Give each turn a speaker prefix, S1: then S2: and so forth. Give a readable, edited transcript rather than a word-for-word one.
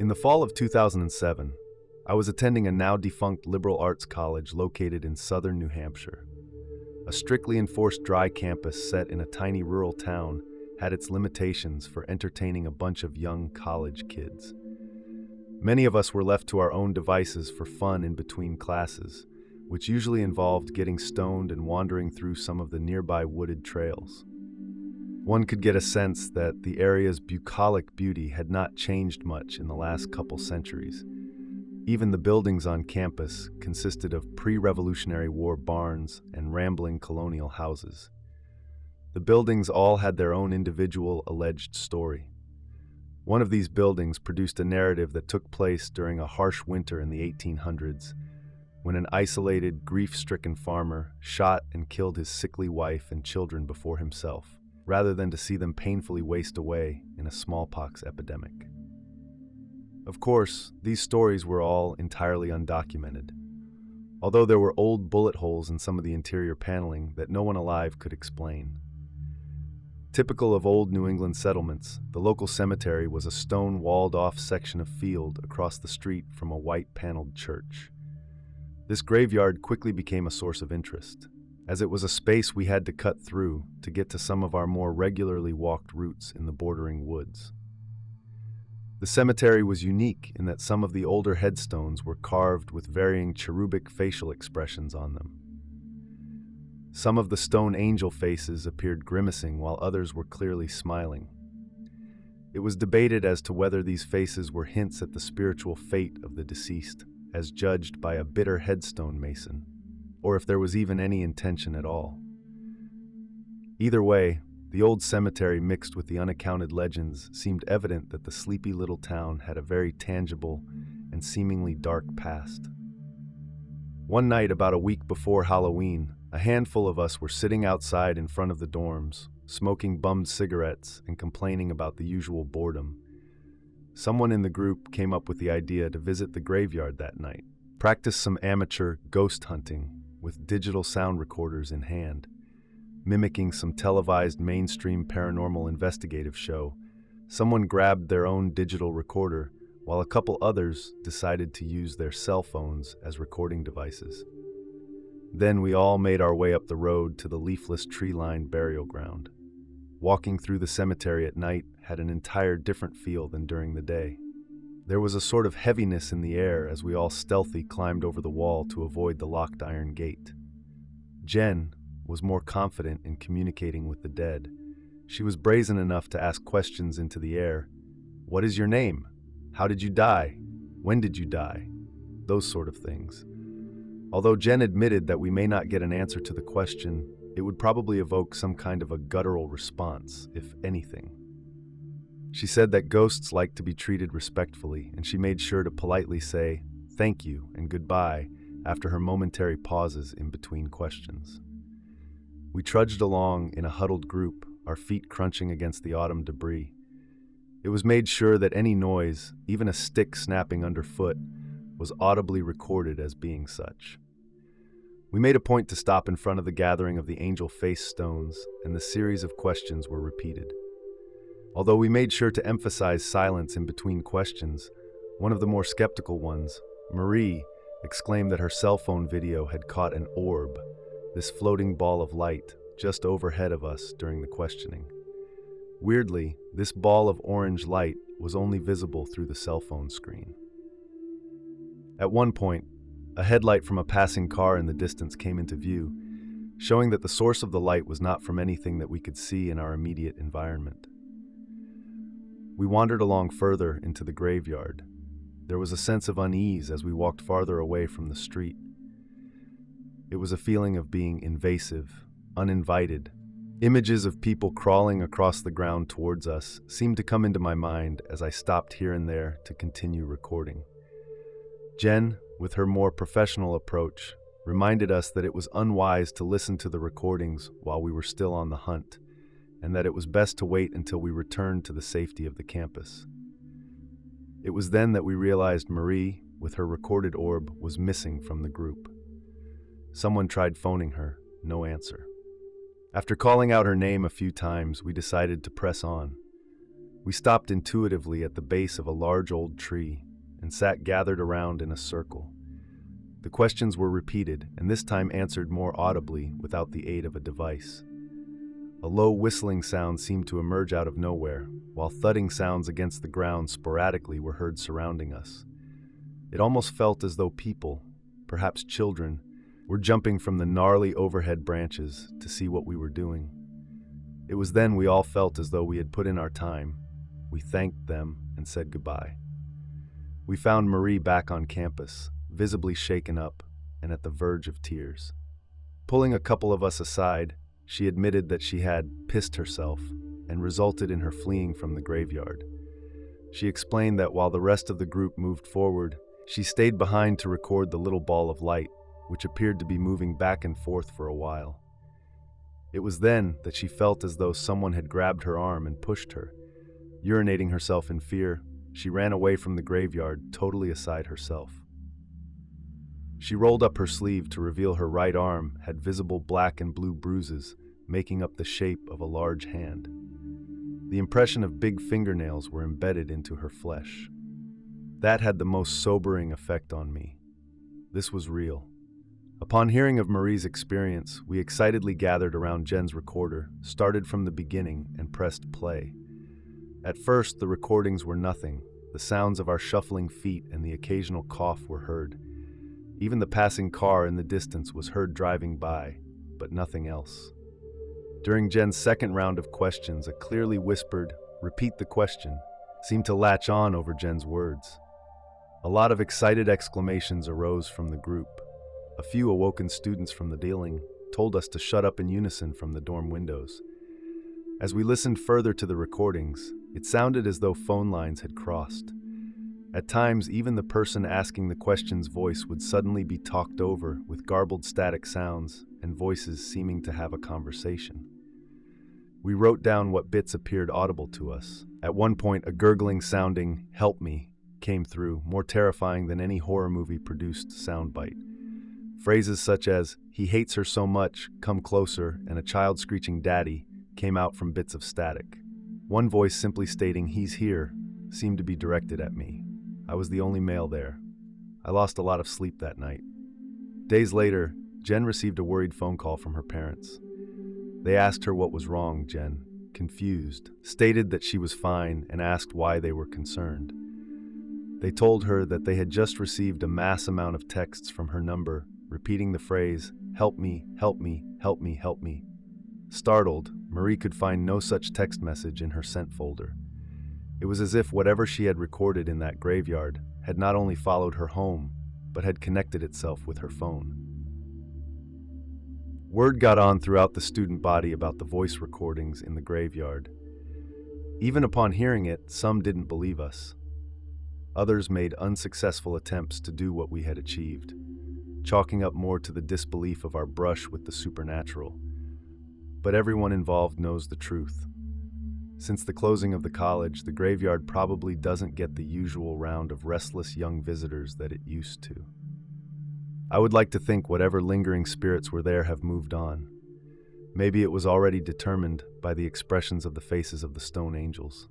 S1: In the fall of 2007, I was attending a now-defunct liberal arts college located in southern New Hampshire. A strictly enforced dry campus set in a tiny rural town had its limitations for entertaining a bunch of young college kids. Many of us were left to our own devices for fun in between classes, which usually involved getting stoned and wandering through some of the nearby wooded trails. One could get a sense that the area's bucolic beauty had not changed much in the last couple centuries. Even the buildings on campus consisted of pre-Revolutionary War barns and rambling colonial houses. The buildings all had their own individual alleged story. One of these buildings produced a narrative that took place during a harsh winter in the 1800s, when an isolated, grief-stricken farmer shot and killed his sickly wife and children before himself, rather than to see them painfully waste away in a smallpox epidemic. Of course, these stories were all entirely undocumented, although there were old bullet holes in some of the interior paneling that no one alive could explain. Typical of old New England settlements, the local cemetery was a stone walled-off section of field across the street from a white-paneled church. This graveyard quickly became a source of interest, as it was a space we had to cut through to get to some of our more regularly walked routes in the bordering woods. The cemetery was unique in that some of the older headstones were carved with varying cherubic facial expressions on them. Some of the stone angel faces appeared grimacing while others were clearly smiling. It was debated as to whether these faces were hints at the spiritual fate of the deceased, as judged by a bitter headstone mason, or if there was even any intention at all. Either way, the old cemetery mixed with the unaccounted legends seemed evident that the sleepy little town had a very tangible and seemingly dark past. One night about a week before Halloween, a handful of us were sitting outside in front of the dorms, smoking bummed cigarettes and complaining about the usual boredom. Someone in the group came up with the idea to visit the graveyard that night, practice some amateur ghost hunting with digital sound recorders in hand. Mimicking some televised mainstream paranormal investigative show, someone grabbed their own digital recorder, while a couple others decided to use their cell phones as recording devices. Then we all made our way up the road to the leafless tree-lined burial ground. Walking through the cemetery at night had an entire different feel than during the day. There was a sort of heaviness in the air as we all stealthily climbed over the wall to avoid the locked iron gate. Jen was more confident in communicating with the dead. She was brazen enough to ask questions into the air. "What is your name? How did you die? When did you die?" Those sort of things. Although Jen admitted that we may not get an answer to the question, it would probably evoke some kind of a guttural response, if anything. She said that ghosts like to be treated respectfully, and she made sure to politely say thank you and goodbye after her momentary pauses in between questions. We trudged along in a huddled group, our feet crunching against the autumn debris. It was made sure that any noise, even a stick snapping underfoot, was audibly recorded as being such. We made a point to stop in front of the gathering of the angel face stones, and the series of questions were repeated. Although we made sure to emphasize silence in between questions, one of the more skeptical ones, Marie, exclaimed that her cell phone video had caught an orb, this floating ball of light, just overhead of us during the questioning. Weirdly, this ball of orange light was only visible through the cell phone screen. At one point, a headlight from a passing car in the distance came into view, showing that the source of the light was not from anything that we could see in our immediate environment. We wandered along further into the graveyard. There was a sense of unease as we walked farther away from the street. It was a feeling of being invasive, uninvited. Images of people crawling across the ground towards us seemed to come into my mind as I stopped here and there to continue recording. Jen, with her more professional approach, reminded us that it was unwise to listen to the recordings while we were still on the hunt, and that it was best to wait until we returned to the safety of the campus. It was then that we realized Marie, with her recorded orb, was missing from the group. Someone tried phoning her, no answer. After calling out her name a few times, we decided to press on. We stopped intuitively at the base of a large old tree and sat gathered around in a circle. The questions were repeated, and this time answered more audibly without the aid of a device. A low whistling sound seemed to emerge out of nowhere, while thudding sounds against the ground sporadically were heard surrounding us. It almost felt as though people, perhaps children, were jumping from the gnarly overhead branches to see what we were doing. It was then we all felt as though we had put in our time. We thanked them and said goodbye. We found Marie back on campus, visibly shaken up and at the verge of tears. Pulling a couple of us aside, she admitted that she had pissed herself and resulted in her fleeing from the graveyard. She explained that while the rest of the group moved forward, she stayed behind to record the little ball of light, which appeared to be moving back and forth for a while. It was then that she felt as though someone had grabbed her arm and pushed her. Urinating herself in fear, she ran away from the graveyard, totally aside herself. She rolled up her sleeve to reveal her right arm had visible black and blue bruises, making up the shape of a large hand. The impression of big fingernails were embedded into her flesh. That had the most sobering effect on me. This was real. Upon hearing of Marie's experience, we excitedly gathered around Jen's recorder, started from the beginning, and pressed play. At first, the recordings were nothing. The sounds of our shuffling feet and the occasional cough were heard. Even the passing car in the distance was heard driving by, but nothing else. During Jen's second round of questions, a clearly whispered, "Repeat the question," seemed to latch on over Jen's words. A lot of excited exclamations arose from the group. A few awoken students from the dealing told us to shut up in unison from the dorm windows. As we listened further to the recordings, it sounded as though phone lines had crossed. At times, even the person asking the question's voice would suddenly be talked over with garbled static sounds and voices seeming to have a conversation. We wrote down what bits appeared audible to us. At one point, a gurgling sounding "help me" came through, more terrifying than any horror movie produced soundbite. Phrases such as "he hates her so much, come closer," and a child screeching "daddy" came out from bits of static. One voice simply stating "he's here" seemed to be directed at me. I was the only male there. I lost a lot of sleep that night. Days later, Jen received a worried phone call from her parents. They asked her what was wrong. Jen, confused, stated that she was fine and asked why they were concerned. They told her that they had just received a mass amount of texts from her number, repeating the phrase, "Help me, help me, help me, help me." Startled, Marie could find no such text message in her sent folder. It was as if whatever she had recorded in that graveyard had not only followed her home, but had connected itself with her phone. Word got on throughout the student body about the voice recordings in the graveyard. Even upon hearing it, some didn't believe us. Others made unsuccessful attempts to do what we had achieved, chalking up more to the disbelief of our brush with the supernatural. But everyone involved knows the truth. Since the closing of the college, the graveyard probably doesn't get the usual round of restless young visitors that it used to. I would like to think whatever lingering spirits were there have moved on. Maybe it was already determined by the expressions of the faces of the stone angels.